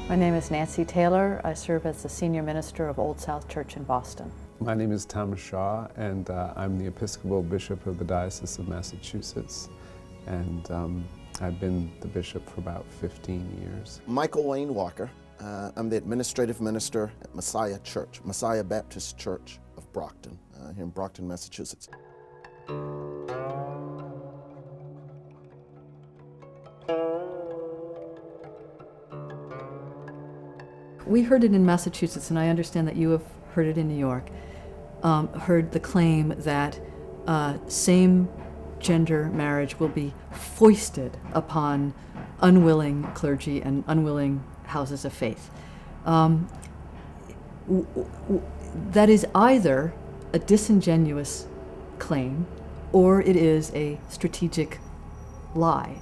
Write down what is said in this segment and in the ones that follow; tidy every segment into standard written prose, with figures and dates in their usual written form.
My name is Nancy Taylor. I serve as the Senior Minister of Old South Church in Boston. My name is Thomas Shaw, and I'm the Episcopal Bishop of the Diocese of Massachusetts, and I've been the bishop for about 15 years. Michael Wayne Walker. I'm the Administrative Minister at Messiah Church, Messiah Baptist Church of Brockton, here in Brockton, Massachusetts. We heard it in Massachusetts, and I understand that you have heard it in New York, heard the claim that same-gender marriage will be foisted upon unwilling clergy and unwilling houses of faith. That is either a disingenuous claim or it is a strategic lie,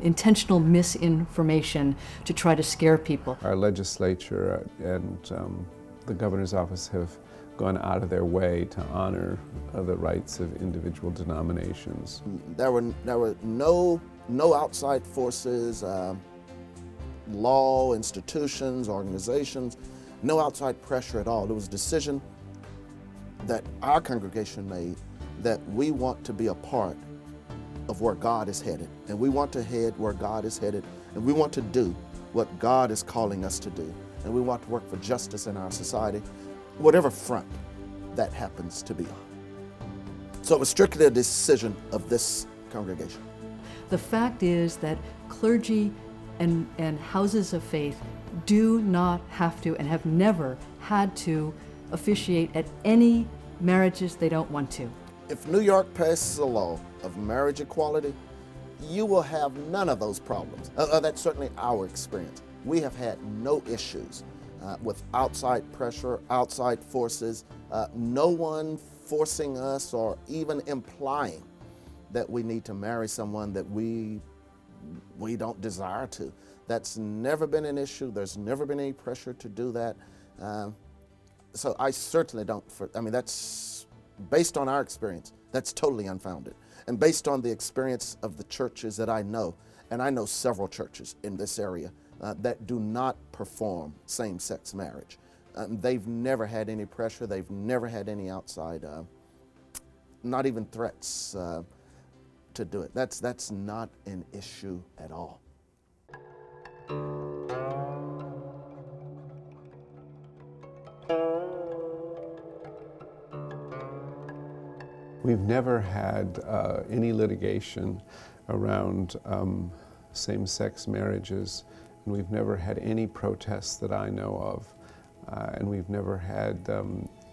intentional misinformation to try to scare people. Our legislature and the governor's office have gone out of their way to honor the rights of individual denominations. There were no outside forces, law, institutions, organizations, no outside pressure at all. It was a decision that our congregation made that we want to be a part of where God is headed, and we want to head where God is headed, and we want to do what God is calling us to do, and we want to work for justice in our society, whatever front that happens to be on. So it was strictly a decision of this congregation. The fact is that clergy and houses of faith do not have to and have never had to officiate at any marriages they don't want to. If New York passes a law of marriage equality, you will have none of those problems. That's certainly our experience. We have had no issues with outside pressure, outside forces, no one forcing us or even implying that we need to marry someone that we don't desire to. That's never been an issue. There's never been any pressure to do that. So I certainly don't, that's based on our experience, that's totally unfounded. And based on the experience of the churches that I know, and I know several churches in this area that do not perform same-sex marriage. They've never had any pressure, they've never had any outside, not even threats to do it. That's not an issue at all. We've never had any litigation around same-sex marriages, and we've never had any protests that I know of, and we've never had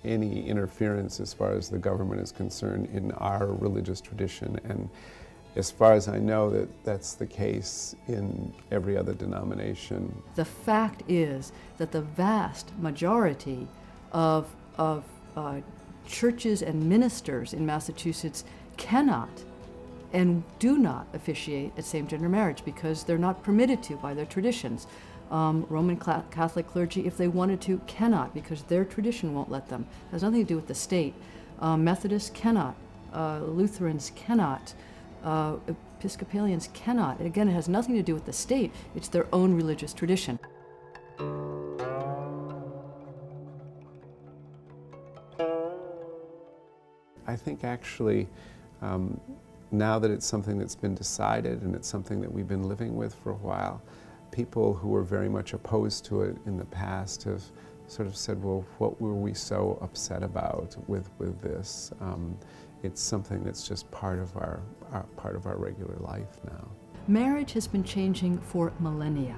any interference as far as the government is concerned in our religious tradition, and as far as I know, that's the case in every other denomination. The fact is that the vast majority of churches and ministers in Massachusetts cannot and do not officiate at same-gender marriage because they're not permitted to by their traditions. Roman Catholic clergy, if they wanted to, cannot because their tradition won't let them. It has nothing to do with the state. Methodists cannot. Lutherans cannot. Episcopalians cannot. And again, it has nothing to do with the state. It's their own religious tradition. I think actually, now that it's something that's been decided and it's something that we've been living with for a while, people who were very much opposed to it in the past have sort of said, well, what were we so upset about with this? It's something that's just part of our regular life now. Marriage has been changing for millennia.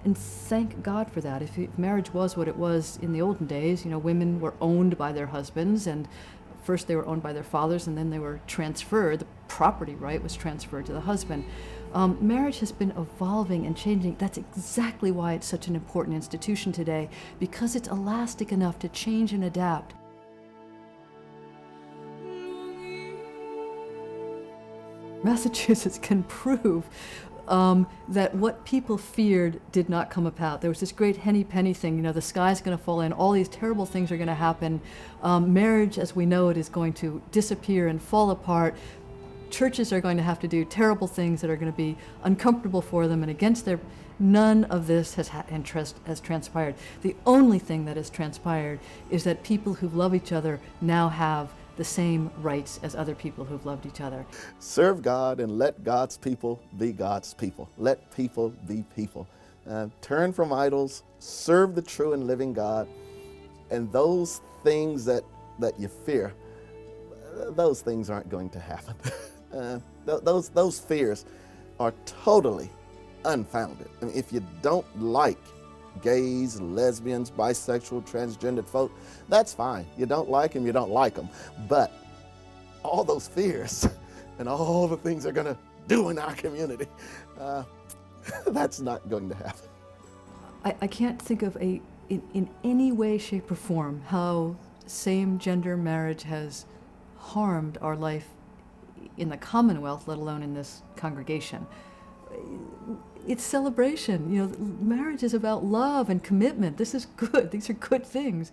And thank God for that. If marriage was what it was in the olden days, women were owned by their husbands, and first they were owned by their fathers, and then they were transferred. The property right was transferred to the husband. Marriage has been evolving and changing. That's exactly why it's such an important institution today, because it's elastic enough to change and adapt. Massachusetts can prove that what people feared did not come about. There was this great henny penny thing, the sky's going to fall in, all these terrible things are going to happen. Marriage as we know it is going to disappear and fall apart. churches are going to have to do terrible things that are going to be uncomfortable for them and against their. None of this has transpired. The only thing that has transpired is that people who love each other now have the same rights as other people who've loved each other. Serve God and let God's people be God's people. Let people be people. Turn from idols, serve the true and living God, and those things that you fear, those things aren't going to happen. Those fears are totally unfounded. I mean, if you don't like gays, lesbians, bisexual, transgendered folk, that's fine. You don't like them, you don't like them. But all those fears and all the things they're going to do in our community, that's not going to happen. I can't think of in any way, shape, or form how same-gender marriage has harmed our life in the Commonwealth, let alone in this congregation. It's celebration. You know, marriage is about love and commitment. This is good. These are good things.